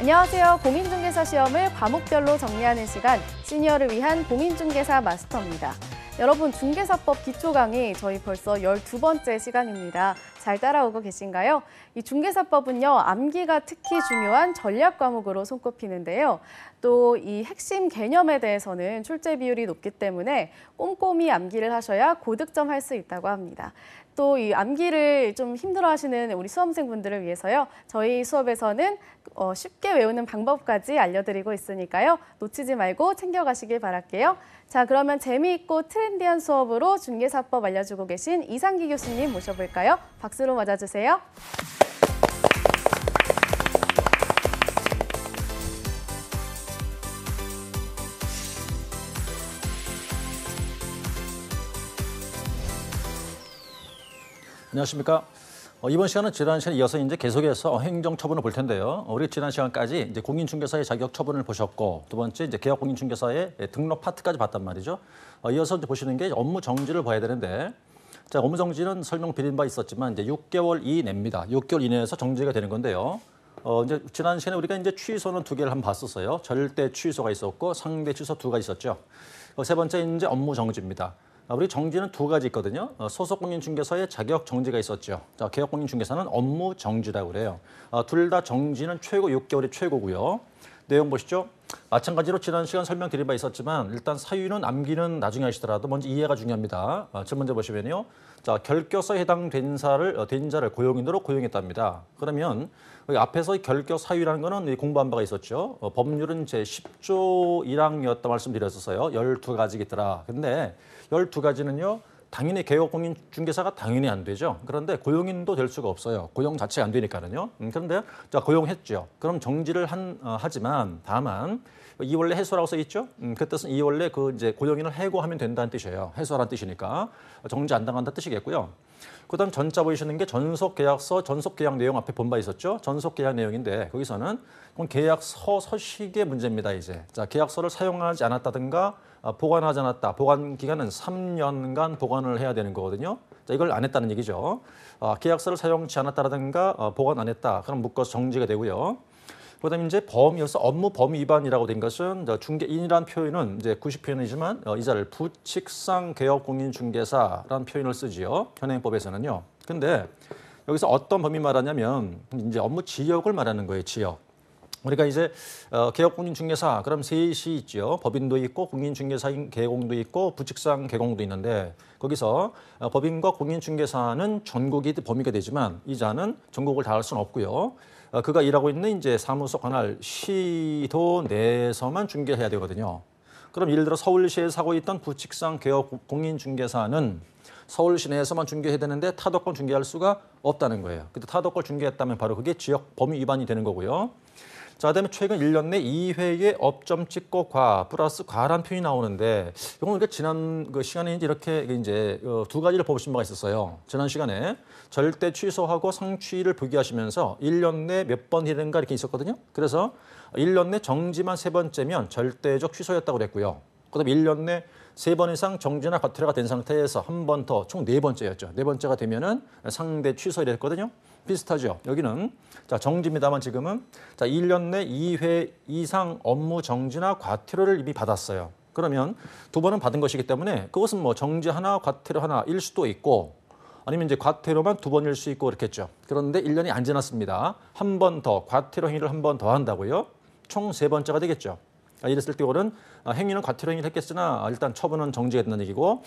안녕하세요. 공인중개사 시험을 과목별로 정리하는 시간, 시니어를 위한 공인중개사 마스터입니다. 여러분, 중개사법 기초 강의 저희 벌써 12번째 시간입니다. 잘 따라오고 계신가요? 이 중개사법은요, 암기가 특히 중요한 전략 과목으로 손꼽히는데요. 또 이 핵심 개념에 대해서는 출제 비율이 높기 때문에 꼼꼼히 암기를 하셔야 고득점 할 수 있다고 합니다. 또 이 암기를 좀 힘들어하시는 우리 수험생분들을 위해서요, 저희 수업에서는 쉽게 외우는 방법까지 알려드리고 있으니까요, 놓치지 말고 챙겨가시길 바랄게요. 자, 그러면 재미있고 트렌디한 수업으로 중개사법 알려주고 계신 이상기 교수님 모셔볼까요? 박수로 맞아주세요. 안녕하십니까. 이번 시간은 지난 시간에 이어서 이제 계속해서 행정처분을 볼 텐데요. 우리 지난 시간까지 이제 공인중개사의 자격 처분을 보셨고, 두 번째 이제 개업 공인중개사의 등록 파트까지 봤단 말이죠. 이어서 이제 보시는 게 업무 정지를 봐야 되는데, 자, 업무 정지는 설명드린 바 있었지만 이제 6개월 이내입니다. 6개월 이내에서 정지가 되는 건데요. 이제 지난 시간에 우리가 이제 취소는 두 개를 한번 봤었어요. 절대 취소가 있었고 상대 취소 두가 있었죠. 세 번째 이제 업무 정지입니다. 우리 정지는 두 가지 있거든요. 소속 공인중개사의 자격 정지가 있었죠. 자, 개업 공인중개사는 업무 정지라고 그래요. 둘 다 정지는 최고 6개월이 최고고요. 내용 보시죠. 마찬가지로 지난 시간 설명드린 바 있었지만 일단 사유는 암기는 나중에 하시더라도 먼저 이해가 중요합니다. 첫 번째 보시면요. 자, 결격서에 해당된 자를 고용인으로 고용했답니다. 그러면 여기 앞에서 결격 사유라는 거는 공부한 바가 있었죠. 법률은 제 10조 1항이었다 말씀드렸었어요. 12가지겠더라. 근데 12가지는요. 당연히 개업 공인중개사가 당연히 안 되죠. 그런데 고용인도 될 수가 없어요. 고용 자체가 안 되니까는요. 그런데 자, 고용했죠. 그럼 정지를 하지만 다만 이 원래 해소라고 써 있죠. 그 뜻은 이 원래 그 이제 고용인을 해고하면 된다는 뜻이에요. 해소하라는 뜻이니까 정지 안 당한다는 뜻이겠고요. 그다음 전자 보이시는 게 전속계약서, 전속계약 내용 앞에 본 바 있었죠. 전속계약 내용인데 거기서는 계약서 서식의 문제입니다. 이제 자, 계약서를 사용하지 않았다든가 보관하지 않았다. 보관 기간은 3년간 보관을 해야 되는 거거든요. 자, 이걸 안 했다는 얘기죠. 계약서를 사용치 않았다든가 보관 안 했다. 그럼 묶어서 정지가 되고요. 그다음에 이제 범위여서 업무 범위 위반이라고 된 것은 중개인이라는 표현은 이제 90표현이지만 이 자를 부칙상 개업 공인중개사라는 표현을 쓰지요. 현행법에서는요. 근데 여기서 어떤 범위 말하냐면 이제 업무 지역을 말하는 거예요. 지역. 우리가 이제 개업 공인중개사 그럼 셋이 있죠. 법인도 있고 공인중개사인 개공도 있고 부칙상 개공도 있는데 거기서 법인과 공인중개사는 전국이 범위가 되지만 이 자는 전국을 다 할 수는 없고요. 그가 일하고 있는 이제 사무소 관할 시도 내에서만 중개해야 되거든요. 그럼 예를 들어 서울시에서 하고 있던 부칙상 개업 공인중개사는 서울시 내에서만 중개해야 되는데 타도권 중개할 수가 없다는 거예요. 근데 타도권 중개했다면 바로 그게 지역 범위 위반이 되는 거고요. 자, 그다음에 최근 1년 내 2회의 업점 찍고 플러스 과란 표현이 나오는데 이건 우리가 지난 그 시간에 이렇게 이제 두 가지를 보신 바가 있었어요. 지난 시간에 절대 취소하고 상취를 부기하시면서 1년 내 몇 번 이른가 이렇게 있었거든요. 그래서 1년 내 정지만 3번째면 절대적 취소였다고 그랬고요. 그다음에 1년 내 3번 이상 정지나 과태료가 된 상태에서 한 번 더 총 4번째였죠. 4번째가 되면은 상대 취소 이랬거든요. 비슷하죠. 여기는 자, 정지입니다만 지금은 자, 1년 내 2회 이상 업무 정지나 과태료를 이미 받았어요. 그러면 두 번은 받은 것이기 때문에 그것은 뭐 정지 하나, 과태료 하나일 수도 있고 아니면 이제 과태료만 두 번일 수 있고 그렇겠죠. 그런데 1년이 안 지났습니다. 한 번 더 과태료 행위를 한 번 더 한다고요. 총 3번째가 되겠죠. 이랬을 때 이거는 행위는 과태료 행위를 했겠으나 일단 처분은 정지가 된다는 얘기고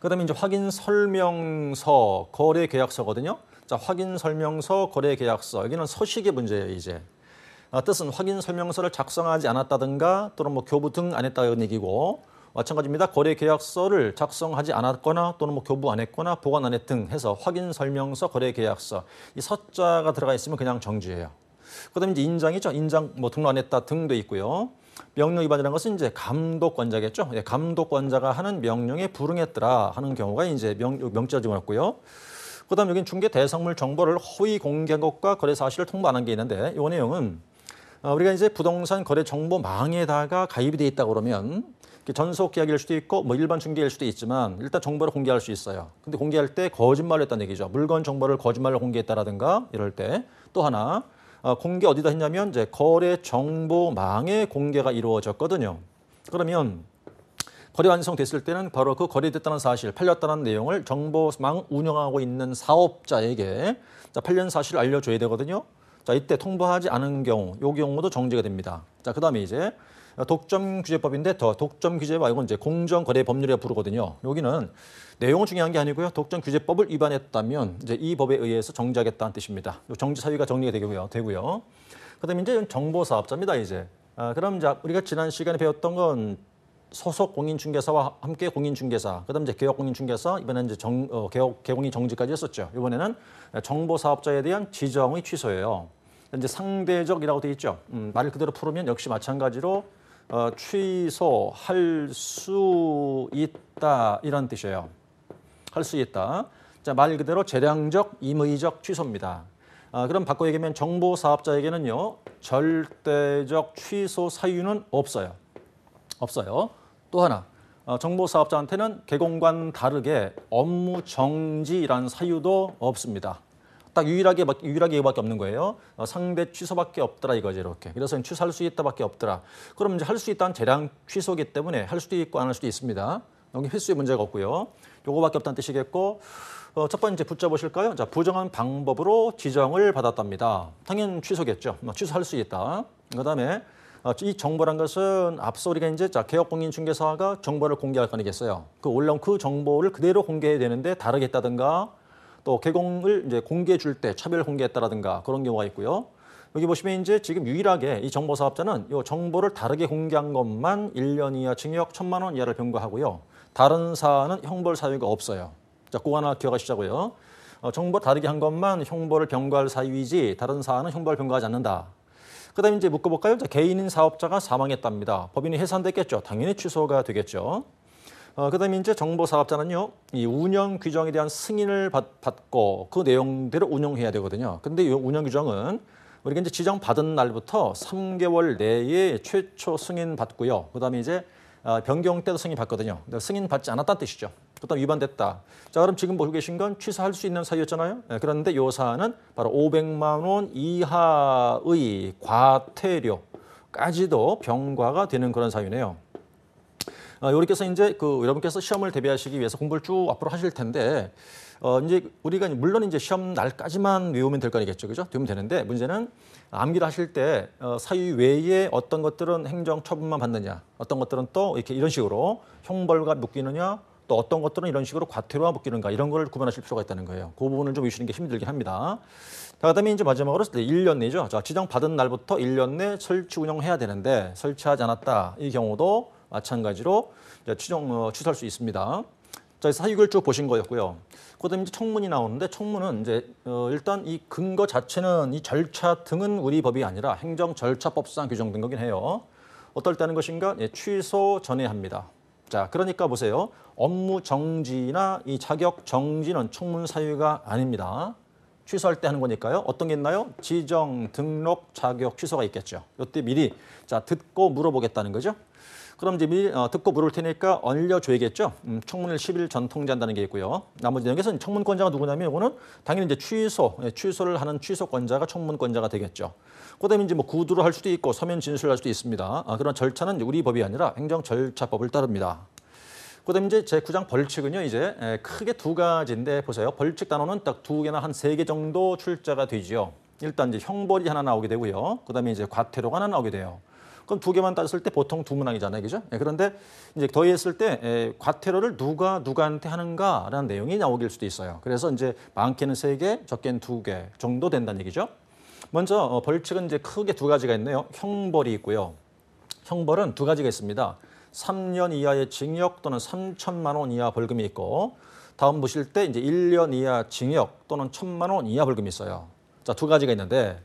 그다음에 이제 확인 설명서 거래 계약서거든요. 자, 확인 설명서 거래 계약서 여기는 서식의 문제예요. 이제 뜻은 확인 설명서를 작성하지 않았다든가 또는 뭐 교부 등 안 했다는 얘기고 마찬가지입니다. 거래 계약서를 작성하지 않았거나 또는 뭐 교부 안 했거나 보관 안 했 등 해서 확인 설명서 거래 계약서 이 서자가 들어가 있으면 그냥 정지예요. 그다음에 이제 인장이죠. 인장 뭐 등록 안 했다 등도 있고요. 명령 위반이라는 것은 이제 감독관자겠죠. 감독관자가 하는 명령에 불응했더라 하는 경우가 이제 명자를 집어넣고요. 그다음 여기는 중개 대상물 정보를 허위 공개한 것과 거래 사실을 통보 안 한 게 있는데 이 내용은 우리가 이제 부동산 거래 정보망에다가 가입이 돼 있다 그러면 전속 계약일 수도 있고 뭐 일반 중개일 수도 있지만 일단 정보를 공개할 수 있어요. 근데 공개할 때 거짓말을 했다는 얘기죠. 물건 정보를 거짓말로 공개했다라든가 이럴 때 또 하나 공개 어디다 했냐면 이제 거래 정보망에 공개가 이루어졌거든요. 그러면 거래 완성됐을 때는 바로 그 거래됐다는 사실, 팔렸다는 내용을 정보망 운영하고 있는 사업자에게 자, 팔린 사실을 알려줘야 되거든요. 자, 이때 통보하지 않은 경우, 이 경우도 정지가 됩니다. 자, 그다음에 이제 독점규제법인데 더 독점규제와 이건 이제 공정거래법률이라 부르거든요. 여기는 내용은 중요한 게 아니고요. 독점규제법을 위반했다면 이제 이 법에 의해서 정지하겠다는 뜻입니다. 정지 사유가 정리가 되고요. 그다음에 이제 정보사업자입니다. 이제 그럼 이제 우리가 지난 시간에 배웠던 건 소속 공인중개사와 함께 공인중개사, 그다음 이제 개혁 공인중개사, 이번에는 이제 개공인 정지까지 했었죠. 이번에는 정보사업자에 대한 지정의 취소예요. 이제 상대적이라고 되어 있죠. 말 그대로 풀으면 역시 마찬가지로 취소할 수 있다 이런 뜻이에요. 할 수 있다. 자, 말 그대로 재량적, 임의적 취소입니다. 그럼 바꿔 얘기하면 정보사업자에게는요 절대적 취소 사유는 없어요. 또 하나, 정보사업자한테는 개공과는 다르게 업무 정지라는 사유도 없습니다. 딱 유일하게 이거밖에 없는 거예요. 상대 취소밖에 없더라 이거지 이렇게. 그래서 취소할 수 있다밖에 없더라. 그럼 이제 할 수 있다는 재량 취소기 때문에 할 수도 있고 안 할 수도 있습니다. 여기 횟수에 문제가 없고요. 요거밖에 없다는 뜻이겠고. 첫 번째 붙여보실까요? 자, 부정한 방법으로 지정을 받았답니다. 당연 취소겠죠. 취소할 수 있다. 그다음에 이 정보란 것은 앞서 우리가 이제 개혁공인중개사가 정보를 공개할 거 아니겠어요. 올라온 그 정보를 그대로 공개해야 되는데 다르게 했다든가 또 개공을 이제 공개해 줄 때 차별 공개했다라든가 그런 경우가 있고요. 여기 보시면 이제 지금 유일하게 이 정보사업자는 이 정보를 다르게 공개한 것만 1년 이하 징역 1,000만 원 이하를 병과하고요. 다른 사안은 형벌 사유가 없어요. 자, 그거 하나 기억하시자고요. 정보 다르게 한 것만 형벌을 병과할 사유이지 다른 사안은 형벌을 병과하지 않는다. 그다음에 이제 묶어볼까요? 자, 개인인 사업자가 사망했답니다. 법인이 해산됐겠죠. 당연히 취소가 되겠죠. 그다음에 이제 정보사업자는요, 이 운영 규정에 대한 승인을 받고 그 내용대로 운영해야 되거든요. 근데 이 운영 규정은 우리가 이제 지정받은 날부터 3개월 내에 최초 승인 받고요. 그다음에 이제 변경 때도 승인 받거든요. 승인 받지 않았다는 뜻이죠. 그다음 위반됐다. 자, 그럼 지금 보고 계신 건 취소할 수 있는 사유였잖아요. 그런데 이 사안은 바로 500만 원 이하의 과태료까지도 병과가 되는 그런 사유네요. 여러분께서 이제 여러분께서 시험을 대비하시기 위해서 공부를 쭉 앞으로 하실 텐데 이제 우리가 물론 이제 시험 날까지만 외우면 될 거겠죠, 그죠? 되면 되는데 문제는 암기를 하실 때 사유 외에 어떤 것들은 행정 처분만 받느냐, 어떤 것들은 또 이렇게 이런 식으로 형벌과 묶이느냐, 또 어떤 것들은 이런 식으로 과태료와 묶이는가 이런 걸 구분하실 필요가 있다는 거예요. 그 부분을 좀 외우시는 게 힘들긴 합니다. 자, 그다음에 이제 마지막으로 1년 내죠. 자, 지정 받은 날부터 1년 내 설치 운영해야 되는데 설치하지 않았다 이 경우도 마찬가지로 취소할 수 있습니다. 자, 사유를 쭉 보신 거였고요. 그다음에 이제 청문이 나오는데 청문은 이제 일단 이 근거 자체는 이 절차 등은 우리 법이 아니라 행정절차법상 규정된 거긴 해요. 어떨 때 하는 것인가? 취소 전에 합니다. 자, 그러니까 보세요. 업무 정지나 이 자격 정지는 청문 사유가 아닙니다. 취소할 때 하는 거니까요. 어떤 게 있나요? 지정, 등록, 자격, 취소가 있겠죠. 이때 미리 듣고 물어보겠다는 거죠. 그럼 이제 미리 듣고 물을 테니까 알려줘야겠죠. 청문을 10일 전 통지한다는 게 있고요. 나머지 내용에서는 청문권자가 누구냐면 이거는 당연히 이제 취소를 하는 취소권자가 청문권자가 되겠죠. 그다음에 이제 구두를 할 수도 있고 서면 진술을 할 수도 있습니다. 그런 절차는 우리 법이 아니라 행정절차법을 따릅니다. 그다음에 이제 제9장 벌칙은요, 이제 크게 두 가지인데 보세요. 벌칙 단어는 딱 2개나 한 3개 정도 출제가 되죠. 일단 이제 형벌이 하나 나오게 되고요. 그다음에 이제 과태료가 하나 나오게 돼요. 그럼 2개만 따졌을 때 보통 2문항이잖아요, 그죠? 그런데 이제 더했을 때 과태료를 누가 누구한테 하는가라는 내용이 나오길 수도 있어요. 그래서 이제 많게는 3개, 적게는 2개 정도 된다는 얘기죠. 먼저 벌칙은 이제 크게 2가지가 있네요. 형벌이 있고요. 형벌은 2가지가 있습니다. 3년 이하의 징역 또는 3천만 원 이하 벌금이 있고, 다음 보실 때 이제 1년 이하 징역 또는 1,000만 원 이하 벌금이 있어요. 자, 2가지가 있는데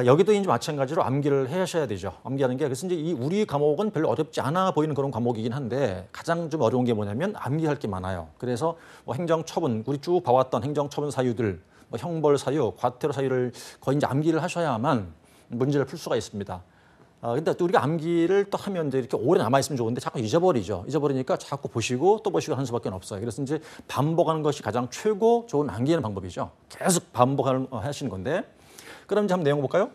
여기도 이제 마찬가지로 암기를 하셔야 되죠. 암기하는 게. 그래서 이제 이 우리 과목은 별로 어렵지 않아 보이는 그런 과목이긴 한데 가장 좀 어려운 게 뭐냐면 암기할 게 많아요. 그래서 행정처분, 우리 쭉 봐왔던 행정처분 사유들, 형벌 사유, 과태료 사유를 거의 이제 암기를 하셔야만 문제를 풀 수가 있습니다. 근데 또 우리가 암기를 또 하면 이제 이렇게 오래 남아있으면 좋은데 자꾸 잊어버리죠. 잊어버리니까 자꾸 보시고 또 보시고 하는 수밖에 없어요. 그래서 이제 반복하는 것이 가장 최고 좋은 암기하는 방법이죠. 계속 반복하시는 건데. 그럼 이제 한번 내용 볼까요?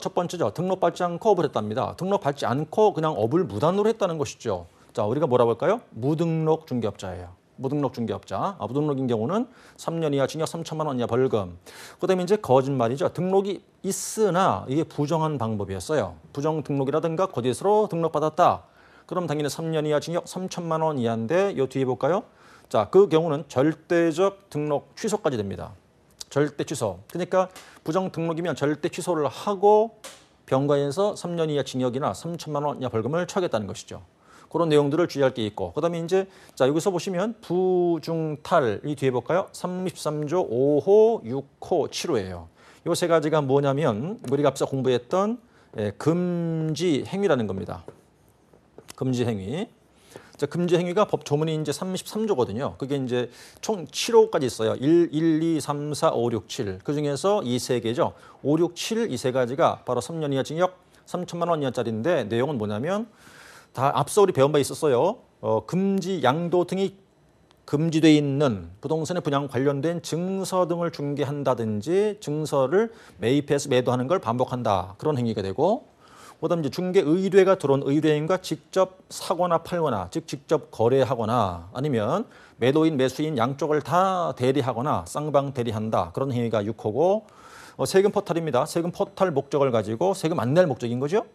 첫 번째죠. 등록받지 않고 업을 했답니다. 등록받지 않고 그냥 업을 무단으로 했다는 것이죠. 자, 우리가 뭐라고 할까요? 무등록 중개업자예요. 무등록 중개업자. 무등록인 경우는 3년 이하 징역 3천만 원 이하 벌금. 그다음에 이제 거짓말이죠. 등록이 있으나 이게 부정한 방법이었어요. 부정 등록이라든가 거짓으로 등록받았다. 그럼 당연히 3년 이하 징역 3천만 원 이하인데 요 뒤에 볼까요? 자, 그 경우는 절대적 등록 취소까지 됩니다. 절대 취소. 그러니까 부정 등록이면 절대 취소를 하고 병가에서 3년 이하 징역이나 3천만 원 이하 벌금을 처하겠다는 것이죠. 그런 내용들을 주의할 게 있고, 그다음에 이제 자 여기서 보시면 부중탈 이 뒤에 볼까요? 33조 5호, 6호, 7호예요. 이 세 가지가 뭐냐면 우리가 앞서 공부했던 금지 행위라는 겁니다. 금지 행위. 자, 금지 행위가 법 조문이 이제 33조거든요. 그게 이제 총 7호까지 있어요. 1, 2, 3, 4, 5, 6, 7. 그 중에서 이 세 개죠. 5, 6, 7 이 세 가지가 바로 3년 이하 징역 3천만 원 이하짜리인데 내용은 뭐냐면 다 앞서 우리 배운 바 있었어요. 금지 양도 등이 금지돼 있는 부동산의 분양 관련된 증서 등을 중개한다든지 증서를 매입해서 매도하는 걸 반복한다. 그런 행위가 되고, 그다음 이제 중개 의뢰가 들어온 의뢰인과 직접 사거나 팔거나, 즉 직접 거래하거나 아니면 매도인 매수인 양쪽을 다 대리하거나 쌍방 대리한다. 그런 행위가 6호고, 세금 포탈입니다. 세금 포탈 목적을 가지고 세금 안 낼 목적인 거죠.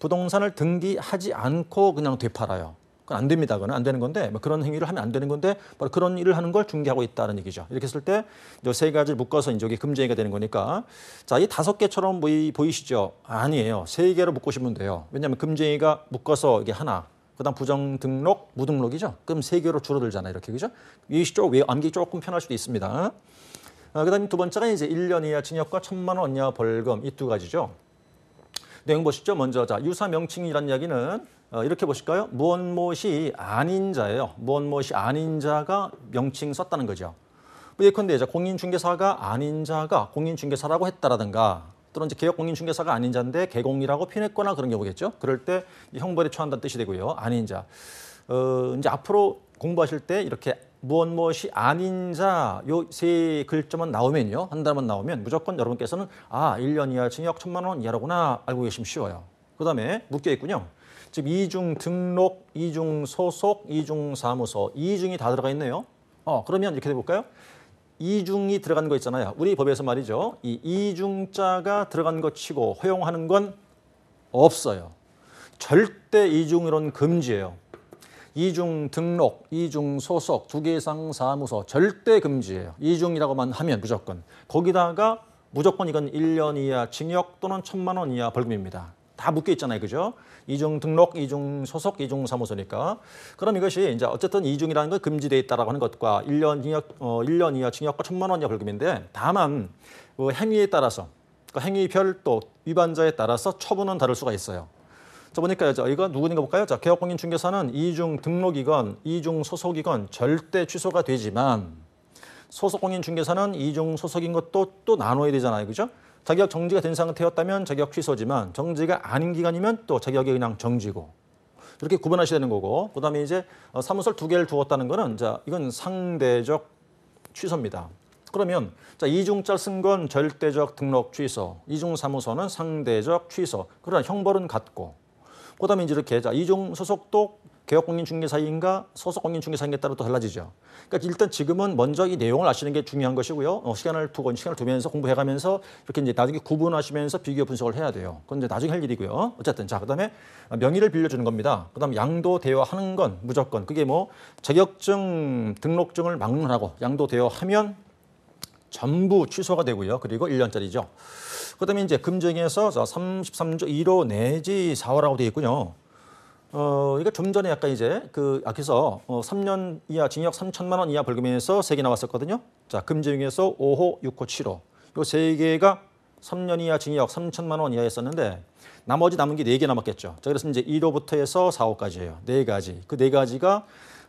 부동산을 등기하지 않고 그냥 되팔아요. 그건 안 됩니다. 그건 안 되는 건데 그런 행위를 하면 안 되는 건데 바로 그런 일을 하는 걸 중개하고 있다는 얘기죠. 이렇게 했을 때 이 세 가지를 묶어서 이제 여기 금지행위가 되는 거니까 자, 이 5개처럼 보이시죠? 아니에요. 3개로 묶으시면 돼요. 왜냐하면 금지행위가 묶어서 이게 하나, 그다음 부정 등록, 무등록이죠. 그럼 3개로 줄어들잖아요. 이렇게 그죠? 이 쪽 암기 조금 편할 수도 있습니다. 그다음에 두 번째가 이제 1년 이하 징역과 1,000만 원 이하 벌금 이 두 가지죠. 내용 보시죠. 먼저 자 유사 명칭이라는 이야기는 이렇게 보실까요? 무엇이 아닌 자예요. 무엇이 아닌 자가 명칭 썼다는 거죠. 예컨대 공인중개사가 아닌 자가 공인중개사라고 했다라든가 또는 이제 개혁 공인중개사가 아닌 자인데 개공이라고 표현했거나 그런 경우겠죠. 그럴 때 형벌에 처한다는 뜻이 되고요. 아닌 자. 이제 앞으로 공부하실 때 이렇게 무엇이 아닌 자 요 세 글자만 나오면요. 한 단어만 나오면 무조건 여러분께서는 1년 이하 징역 1,000만 원 이하라구나 알고 계시면 쉬워요. 그다음에 묶여 있군요. 지금 이중 등록, 이중 소속, 이중 사무소, 이중이 다 들어가 있네요. 그러면 이렇게 해볼까요? 이중이 들어간 거 있잖아요. 우리 법에서 말이죠. 이 이중자가 들어간 것 치고 허용하는 건 없어요. 절대 이중으로는 금지예요. 이중 등록, 이중 소속, 2개 이상 사무소 절대 금지예요. 이중이라고만 하면 무조건. 거기다가 무조건 이건 1년 이하 징역 또는 1,000만 원 이하 벌금입니다. 다 묶여 있잖아요. 그죠? 이중 등록, 이중 소속, 이중 사무소니까. 그럼 이것이 이제 어쨌든 이중이라는 건 금지되어 있다라고 하는 것과 1년 이하 징역과 1,000만 원 이하 벌금인데 다만 그 행위에 따라서 그 행위별 또 위반자에 따라서 처분은 다를 수가 있어요. 자, 보니까 이거 누구인가 볼까요? 자, 개업공인중개사는 이중 등록이건 이중 소속이건 절대 취소가 되지만 소속공인중개사는 이중 소속인 것도 또 나눠야 되잖아요. 그죠? 자격 정지가 된 상태였다면 자격 취소지만 정지가 아닌 기간이면 또 자격이 그냥 정지고 이렇게 구분하셔야 되는 거고, 그다음에 이제 사무소를 2개를 두었다는 거는 자, 이건 상대적 취소입니다. 그러면 자, 이중자 쓴 건 절대적 등록 취소, 이중 사무소는 상대적 취소. 그러나 형벌은 같고, 그다음에 이제 이렇게 자, 이중 소속도 개업공인중개사인가 소속공인중개사인가에 따라 또 달라지죠. 그러니까 일단 지금은 먼저 이 내용을 아시는 게 중요한 것이고요. 시간을 두면서 공부해가면서 이렇게 이제 나중에 구분하시면서 비교 분석을 해야 돼요. 그건 이제 나중에 할 일이고요. 어쨌든 자, 그다음에 명의를 빌려주는 겁니다. 그다음 양도 대여하는 건 무조건 그게 뭐 자격증 등록증을 막론하고 양도 대여하면 전부 취소가 되고요. 그리고 1년짜리죠. 그다음에 이제 금정에서 33조 1호 내지 4호라고 되어 있군요. 이거 좀 전에 약간 이제 앞에서 3년 이하 징역 3천만 원 이하 벌금에서 3개 나왔었거든요. 자, 금지행위에서 5호, 6호, 7호. 요 3개가 3년 이하 징역 3천만 원 이하였었는데 나머지 남은 게 4개 남았겠죠. 자, 그래서 이제 1호부터 해서 4호까지예요. 4가지. 그 4가지가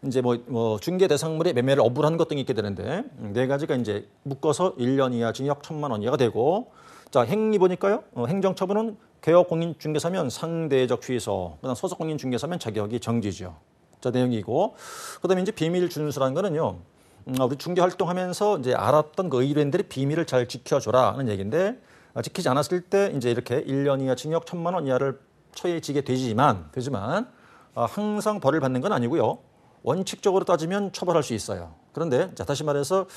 이제 뭐 중개 대상물의 매매를 어불한 것 등이 있게 되는데 4가지가 이제 묶어서 1년 이하 징역 1,000만 원 이하가 되고, 자, 행위 보니까요. 행정처분은 개업공인중개사면 상대적 취소, 그다음 소속공인중개사면 자격이 정지죠. 자, 내용이고, 그다음에 이제 비밀 준수라는 거는요. 우리 중개 활동하면서 이제 알았던 그 의뢰인들이 비밀을 잘 지켜줘라는 얘기인데, 지키지 않았을 때 이제 이렇게 1년 이하 징역 1,000만 원 이하를 처해지게 되지만 항상 벌을 받는 건 아니고요. 원칙적으로 따지면 처벌할 수 있어요. 그런데 자, 다시 말해서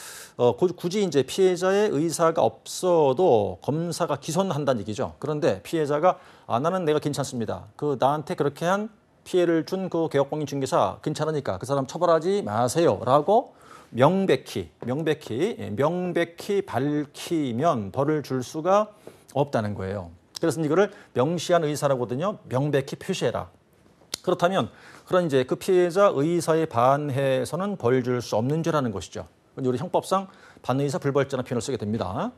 굳이 이제 피해자의 의사가 없어도 검사가 기소한다는 얘기죠. 그런데 피해자가 나는 내가 괜찮습니다. 나한테 그렇게 한 피해를 준 그 개업공인중개사 괜찮으니까 그 사람 처벌하지 마세요라고 명백히 밝히면 벌을 줄 수가 없다는 거예요. 그래서 이거를 명시한 의사라고 하거든요. 명백히 표시해라. 그렇다면 그런 이제 그 피해자 의사에 반해서는 벌 줄 수 없는 죄라는 것이죠. 우리 형법상 반의사 불벌죄라는 표현을 쓰게 됩니다.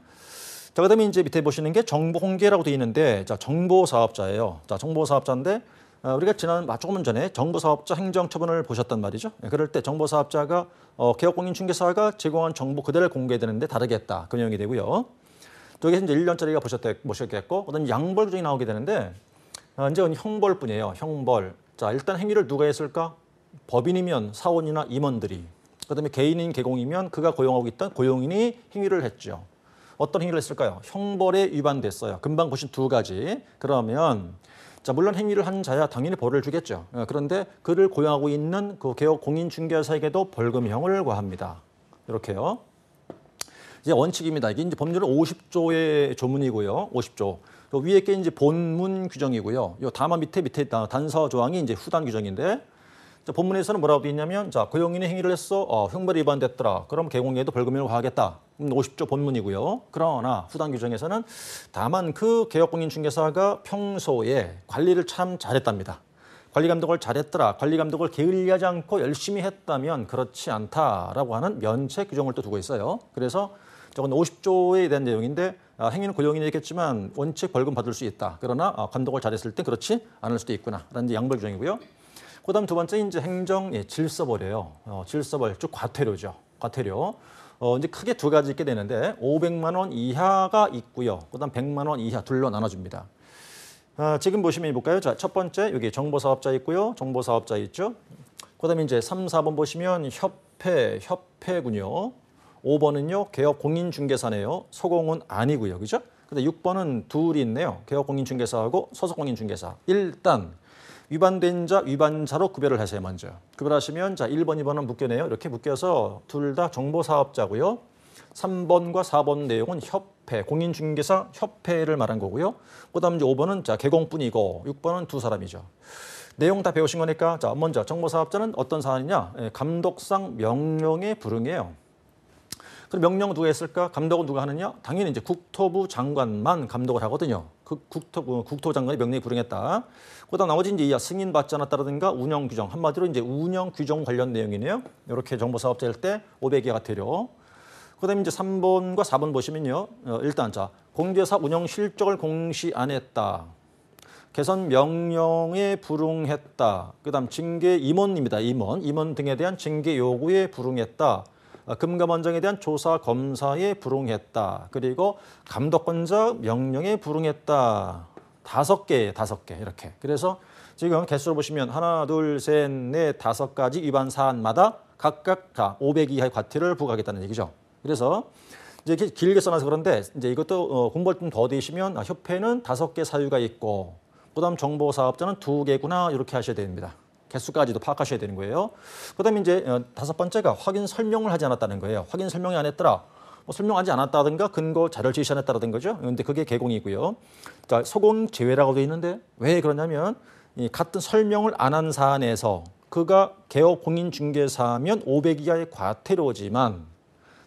자, 그다음에 이제 밑에 보시는 게 정보 공개라고 되어 있는데, 자, 정보 사업자예요. 자, 정보 사업자인데 우리가 조금 전에 정보사업자 행정처분을 보셨단 말이죠. 그럴 때 정보사업자가 개업공인중개사가 제공한 정보 그대로 공개되는데 다르겠다. 그 내용이 되고요. 저기서 이제 1년짜리가 보셨겠고, 그다음에 양벌 규정이 나오게 되는데 이제 형벌뿐이에요. 형벌. 자, 일단 행위를 누가 했을까? 법인이면 사원이나 임원들이. 그다음에 개인인 개공이면 그가 고용하고 있던 고용인이 행위를 했죠. 어떤 행위를 했을까요? 형벌에 위반됐어요. 금방 보신 두 가지. 그러면 자, 물론 행위를 한 자야 당연히 벌을 주겠죠. 그런데 그를 고용하고 있는 그 개업 공인중개사에게도 벌금형을 과합니다. 이렇게요. 이제 원칙입니다. 이게 이제 법률은 50조의 조문이고요. 50조. 위에 게 이제 본문 규정이고요. 요 다만 밑에 단서 조항이 이제 후단 규정인데, 자, 본문에서는 뭐라고 되어 있냐면, 자, 고용인이 행위를 했어. 형벌이 위반됐더라. 그럼 개공에도 벌금형을 과하겠다. 50조 본문이고요. 그러나 후단 규정에서는 다만 그 개업공인중개사가 평소에 관리를 참 잘했답니다. 관리 감독을 잘했더라. 관리 감독을 게을리하지 않고 열심히 했다면 그렇지 않다라고 하는 면책 규정을 또 두고 있어요. 그래서 저건 50조에 대한 내용인데, 행위는 고용인이 있겠지만 원칙 벌금 받을 수 있다. 그러나 감독을 잘했을 때 그렇지 않을 수도 있구나. 라는 양벌 규정이고요. 그다음 두 번째 이제 행정 질서벌이에요. 질서벌, 즉 과태료죠. 과태료. 이제 크게 두 가지 있게 되는데 500만 원 이하가 있고요. 그다음 100만 원 이하 둘로 나눠줍니다. 지금 보시면 볼까요? 자, 첫 번째 여기 정보사업자 있고요. 정보사업자 있죠. 그다음에 이제 3, 4번 보시면 협회군요. 5번은요. 개업공인중개사네요. 소공은 아니고요. 그죠? 근데 6번은 둘이 있네요. 개업공인중개사하고 소속공인중개사. 일단 위반된 자, 위반자로 구별을 하세요. 먼저. 구별하시면 자 1번, 2번은 묶여내요. 이렇게 묶여서 둘 다 정보사업자고요. 3번과 4번 내용은 협회, 공인중개사 협회를 말한 거고요. 그다음 이제 5번은 자 개공뿐이고 6번은 두 사람이죠. 내용 다 배우신 거니까 자 먼저 정보사업자는 어떤 사안이냐? 감독상 명령에 불응해요. 그럼 명령 누가 했을까? 감독은 누가 하느냐? 당연히 이제 국토부 장관만 감독을 하거든요. 그 국토부 장관이 명령에 불응했다. 그다음 나머지 이제 승인 받지 않았다라든가 운영 규정, 한마디로 이제 운영 규정 관련 내용이네요. 이렇게 정보사업자일 때 500개 과태료. 그다음에 이제 3번과 4번 보시면요. 일단 자 공개사 운영 실적을 공시 안 했다. 개선 명령에 불응했다. 그다음 징계 임원입니다. 임원 등에 대한 징계 요구에 불응했다. 금감원장에 대한 조사 검사에 불응했다. 그리고 감독권자 명령에 불응했다. 5개 이렇게. 그래서 지금 개수로 보시면 하나, 둘, 셋, 넷, 5가지 위반 사안마다 각각 다 500 이하의 과태료를 부과하겠다는 얘기죠. 그래서 이제 이렇게 길게 써놔서 그런데 이제 이것도 공부를 좀 더 되시면 협회는 5개 사유가 있고, 그다음 정보사업자는 2개구나 이렇게 하셔야 됩니다. 개수까지도 파악하셔야 되는 거예요. 그다음에 이제 5번째가 확인 설명을 하지 않았다는 거예요. 확인 설명이 안 했더라. 설명하지 않았다든가 근거 자료를 제시 안 했다는 거죠. 그런데 그게 개공이고요. 자, 소공 제외라고 되어 있는데 왜 그러냐면 이 같은 설명을 안 한 사안에서 그가 개업 공인중개사면 500 이하의 과태료지만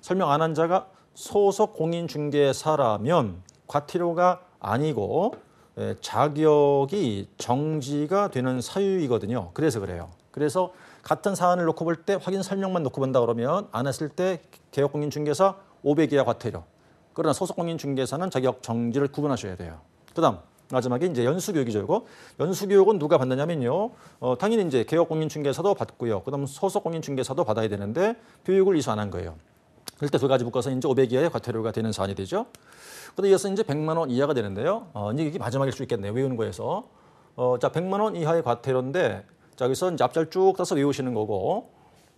설명 안 한 자가 소속 공인중개사라면 과태료가 아니고 자격이 정지가 되는 사유이거든요. 그래서 그래요. 그래서 같은 사안을 놓고 볼 때 확인 설명만 놓고 본다 그러면 안 했을 때 개업공인중개사 500 이하 과태료. 그러나 소속공인중개사는 자격 정지를 구분하셔야 돼요. 그다음 마지막에 이제 연수교육이죠. 이거 연수교육은 누가 받느냐면요. 당연히 이제 개업공인중개사도 받고요. 그다음 소속공인중개사도 받아야 되는데 교육을 이수 안 한 거예요. 그럴 때 두 가지 묶어서 이제 500 이하의 과태료가 되는 사안이 되죠. 그다음 이어서 이제 100만 원 이하가 되는데요. 이제 이게 마지막일 수 있겠네요. 외우는 거에서. 자, 100만 원 이하의 과태료인데 자, 여기서 이제 앞줄 쭉 따서 외우시는 거고.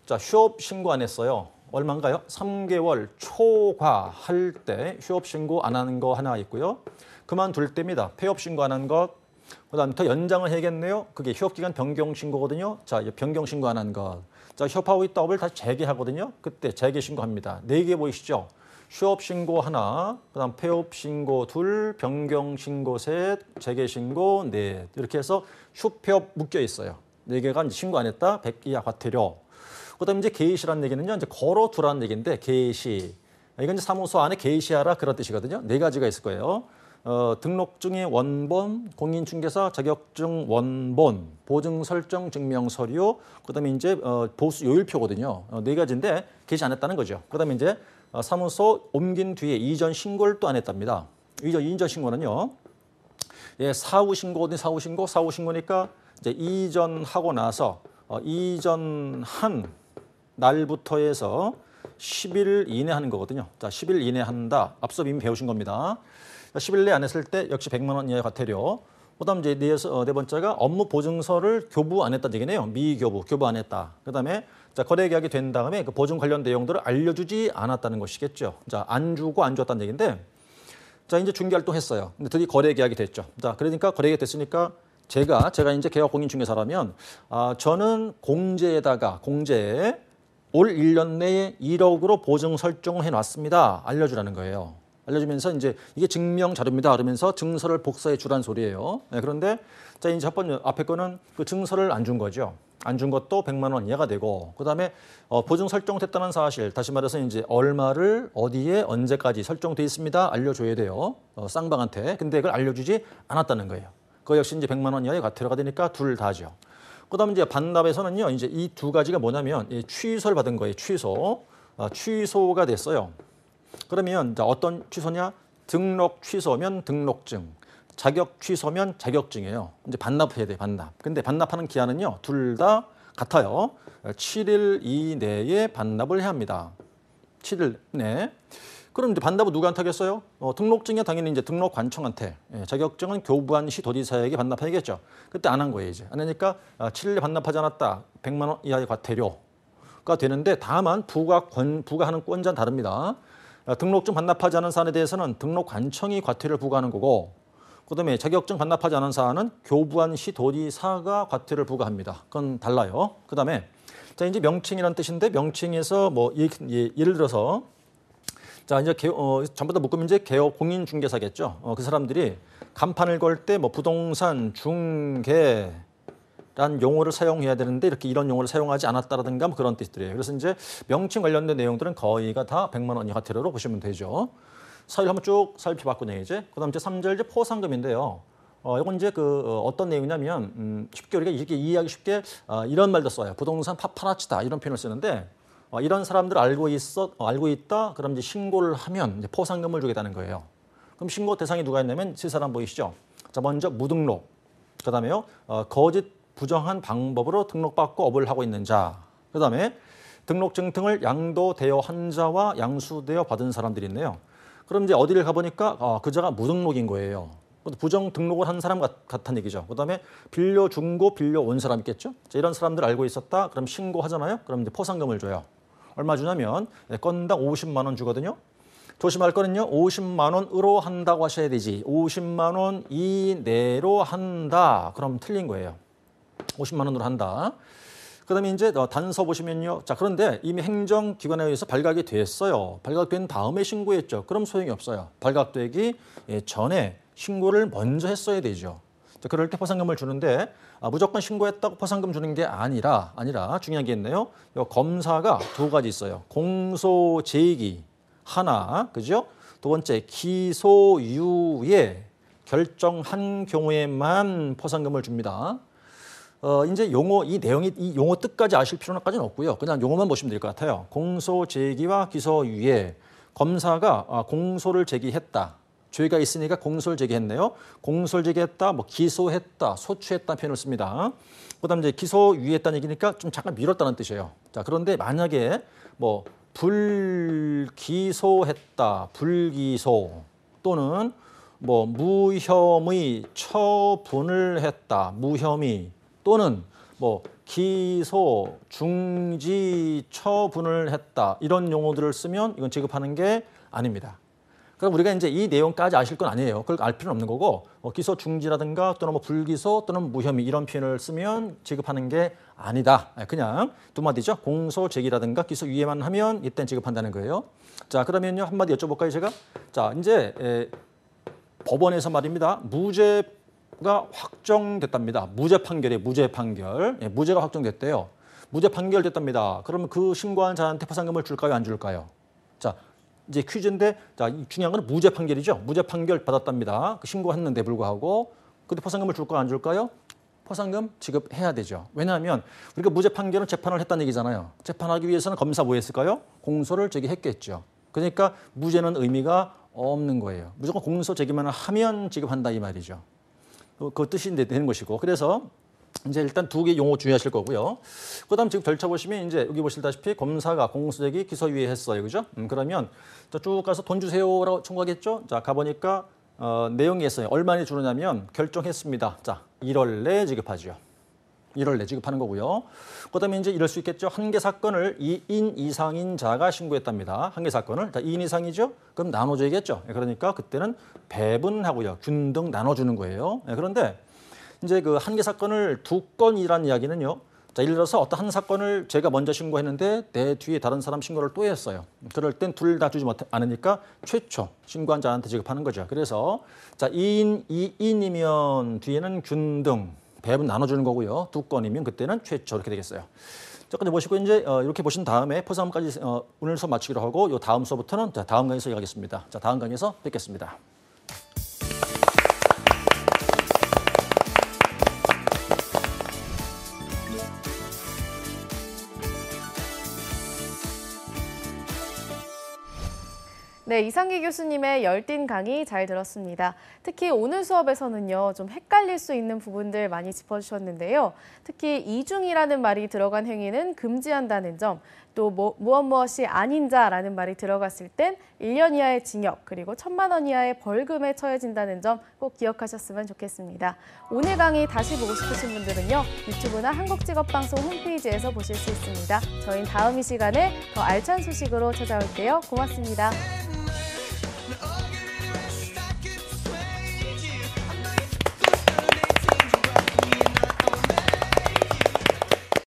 자, 휴업 신고 안 했어요. 얼마인가요? 3개월 초과할 때 휴업 신고 안 하는 거 하나 있고요. 그만둘 때입니다. 폐업 신고 안 한 것. 그다음에 더 연장을 해야겠네요. 그게 휴업 기간 변경 신고거든요. 자, 변경 신고 안 한 것. 자, 휴업하고 있다 업을 다시 재개하거든요. 그때 재개 신고합니다. 4개 보이시죠? 휴업 신고 하나, 그다음 폐업 신고 둘, 변경 신고 셋, 재개 신고 넷. 이렇게 해서 휴폐업 묶여 있어요. 4개가 이제 신고 안 했다. 100 이하 과태료. 그다음에 이제 게시라는 얘기는요. 이제 걸어두라는 얘기인데 게시. 이건 이제 사무소 안에 게시하라 그런 뜻이거든요. 4가지가 있을 거예요. 등록증의 원본, 공인중개사 자격증 원본, 보증 설정 증명 서류, 그다음에 이제 보수 요일표거든요. 4가지인데 게시 안 했다는 거죠. 그다음에 이제 사무소 옮긴 뒤에 이전 신고를 또 안 했답니다. 이전 신고는요. 예, 사후 신고거든요. 사후 신고니까 이제 이전하고 나서 이전한 날부터 해서 10일 이내 하는 거거든요. 자, 10일 이내 한다. 앞서 이미 배우신 겁니다. 10일 내에 안 했을 때 역시 100만 원 이하의 과태료. 그다음 이제 네 번째가 업무 보증서를 교부 안 했다는 얘기네요. 교부 안 했다. 그다음에 자, 거래 계약이 된 다음에 그 보증 관련 내용들을 알려주지 않았다는 것이겠죠. 자, 안 주고 안 줬다는 얘기인데, 자, 이제 중개 활동했어요. 근데 드디어 거래 계약이 됐죠. 자, 그러니까 거래 계약이 됐으니까 제가 이제 개업 공인중개사라면 저는 공제에 올 1년 내에 1억으로 보증 설정을 해놨습니다. 알려주라는 거예요. 알려주면서 이제 이게 증명 자료입니다. 그러면서 증서를 복사해 주란 소리예요. 네, 그런데 자, 이제 첫 번째 앞에 거는 그 증서를 안 준 거죠. 안 준 것도 100만 원 이하가 되고, 그다음에 보증 설정됐다는 사실, 다시 말해서 이제 얼마를 어디에 언제까지 설정돼 있습니다. 알려줘야 돼요. 쌍방한테. 근데 그걸 알려주지 않았다는 거예요. 그거 역시 이제 100만 원 이하의 과태료가 되니까 둘 다죠. 그다음에 이제 반납에서는요, 이제 이 2가지가 뭐냐면 취소를 받은 거예요. 취소가 됐어요. 그러면 어떤 취소냐? 등록 취소면 등록증, 자격 취소면 자격증이에요. 이제 반납해야 돼, 반납. 근데 반납하는 기한은요, 둘 다 같아요. 7일 이내에 반납을 해야 합니다. 7일 내. 그럼 이제 반납은 누구한테 하겠어요? 등록증이 당연히 이제 등록관청한테, 자격증은 교부한 시 도지사에게 반납해야겠죠. 그때 안 한 거예요, 이제. 안 하니까 7일에 반납하지 않았다. 100만 원 이하의 과태료가 되는데, 다만 부과하는 권자는 다릅니다. 등록증 반납하지 않은 사안에 대해서는 등록관청이 과태료를 부과하는 거고, 그다음에 자격증 반납하지 않은 사안은 교부한 시 도지사가 과태료를 부과합니다. 그건 달라요. 그다음에 자, 이제 명칭이라는 뜻인데, 명칭에서 뭐 예를 들어서 자, 이제 전부 다 묶으면 이제 개업 공인중개사겠죠. 그 사람들이 간판을 걸 때 뭐 부동산 중개란 용어를 사용해야 되는데 이렇게 이런 용어를 사용하지 않았다라든가 뭐 그런 뜻들이에요. 그래서 이제 명칭 관련된 내용들은 거의가 다 100만 원 이하 과태료로 보시면 되죠. 사유를 한번 쭉 살펴봤군요, 이제. 그다음 이제 3절 이제 포상금인데요. 이건 이제 어떤 내용이냐면 쉽게 우리가 이렇게 이해하기 쉽게 이런 말도 써요. 부동산 파파라치다 이런 표현을 쓰는데, 이런 사람들 알고 있다. 그럼 이제 신고를 하면 이제 포상금을 주겠다는 거예요. 그럼 신고 대상이 누가 있냐면 세 사람 보이시죠? 자, 먼저 무등록. 그다음에요. 거짓 부정한 방법으로 등록받고 업을 하고 있는 자. 그다음에 등록증 등을 양도되어 한 자와 양수되어 받은 사람들이 있네요. 그럼 이제 어디를 가보니까 그자가 무등록인 거예요. 부정 등록을 한 사람 같다는 얘기죠. 그다음에 빌려준 거 빌려온 사람 있겠죠. 자, 이런 사람들 알고 있었다. 그럼 신고하잖아요. 그럼 이제 포상금을 줘요. 얼마 주냐면 건당 50만 원 주거든요. 조심할 거는요. 50만 원으로 한다고 하셔야 되지. 50만 원 이내로 한다. 그럼 틀린 거예요. 50만 원으로 한다. 그다음에 이제 단서 보시면요. 자, 그런데 이미 행정기관에 의해서 발각이 됐어요. 발각된 다음에 신고했죠. 그럼 소용이 없어요. 발각되기 전에 신고를 먼저 했어야 되죠. 자, 그럴 때 포상금을 주는데 무조건 신고했다고 포상금 주는 게 아니라 중요한 게 있네요. 검사가 2가지 있어요. 공소 제기 하나, 그죠? 두 번째 기소유예 결정한 경우에만 포상금을 줍니다. 이제 이 용어 뜻까지 아실 필요는까지는 없고요. 그냥 용어만 보시면 될 것 같아요. 공소 제기와 기소유예. 검사가 공소를 제기했다. 죄가 있으니까 공소를 제기했네요. 공소를 제기했다, 뭐 기소했다, 소추했다는 표현을 씁니다. 그다음 이제 기소유예했다는 얘기니까 좀 잠깐 미뤘다는 뜻이에요. 자, 그런데 만약에 뭐 불기소했다, 불기소 또는 뭐 무혐의 처분을 했다, 무혐의 또는 뭐 기소, 중지, 처분을 했다 이런 용어들을 쓰면 이건 지급하는 게 아닙니다. 그럼 우리가 이제 이 내용까지 아실 건 아니에요. 그걸 알 필요는 없는 거고 기소 중지라든가 또는 뭐 불기소 또는 무혐의 이런 표현을 쓰면 지급하는 게 아니다. 그냥 두 마디죠. 공소 제기라든가 기소 유예만 하면 이땐 지급한다는 거예요. 자, 그러면요 한마디 여쭤볼까요 제가? 자, 이제 법원에서 말입니다. 무죄가 확정됐답니다. 무죄 판결이에요. 무죄 판결. 무죄가 확정됐대요. 무죄 판결됐답니다. 그러면 그 신고한 자한테 포상금을 줄까요? 안 줄까요? 자, 이제 퀴즈인데 자, 중요한 건 무죄 판결이죠. 무죄 판결 받았답니다. 그 신고했는데 불구하고 근데 포상금을 줄까요? 안 줄까요? 포상금 지급해야 되죠. 왜냐하면 우리가 무죄 판결은 재판을 했다는 얘기잖아요. 재판하기 위해서는 검사 뭐 했을까요? 공소를 제기했겠죠. 그러니까 무죄는 의미가 없는 거예요. 무조건 공소 제기만 하면 지급한다 이 말이죠. 그 뜻이 되는 것이고 그래서 이제 일단 두 개 용어 주의하실 거고요. 그다음 지금 절차 보시면 이제 여기 보시다시피 검사가 공소 제기 기소 유예했어요, 그죠? 그러면 쭉 가서 돈 주세요라고 청구하겠죠. 자, 가보니까 내용이 있어요. 얼마나 주느냐면 결정했습니다. 자, 1월 내에 지급하죠. 1월 내 지급하는 거고요. 그다음에 이제 이럴 수 있겠죠. 한 개 사건을 2인 이상인 자가 신고했답니다. 한 개 사건을. 자, 2인 이상이죠? 그럼 나눠줘야겠죠. 그러니까 그때는 배분하고요. 균등 나눠주는 거예요. 그런데 이제 그 한 개 사건을 두 건이라는 이야기는요. 자, 예를 들어서 어떤 한 사건을 제가 먼저 신고했는데 내 뒤에 다른 사람 신고를 또 했어요. 그럴 땐 둘 다 주지 않으니까 최초 신고한 자한테 지급하는 거죠. 그래서 자, 2인 2인이면 뒤에는 균등 배분 나눠주는 거고요. 두 건이면 그때는 최초 이렇게 되겠어요. 자, 근데 보시고 이제 이렇게 보신 다음에 포상금까지 오늘 수업 마치기로 하고 요 다음 수업부터는 자, 다음 강의에서 이어가겠습니다. 자, 다음 강의에서 뵙겠습니다. 네, 이상기 교수님의 열띤 강의 잘 들었습니다. 특히 오늘 수업에서는요, 좀 헷갈릴 수 있는 부분들 많이 짚어주셨는데요. 특히 이중이라는 말이 들어간 행위는 금지한다는 점, 또 무엇이 아닌 자라는 말이 들어갔을 땐 1년 이하의 징역, 그리고 1,000만 원 이하의 벌금에 처해진다는 점 꼭 기억하셨으면 좋겠습니다. 오늘 강의 다시 보고 싶으신 분들은요, 유튜브나 한국직업방송 홈페이지에서 보실 수 있습니다. 저희는 다음 이 시간에 더 알찬 소식으로 찾아올게요. 고맙습니다.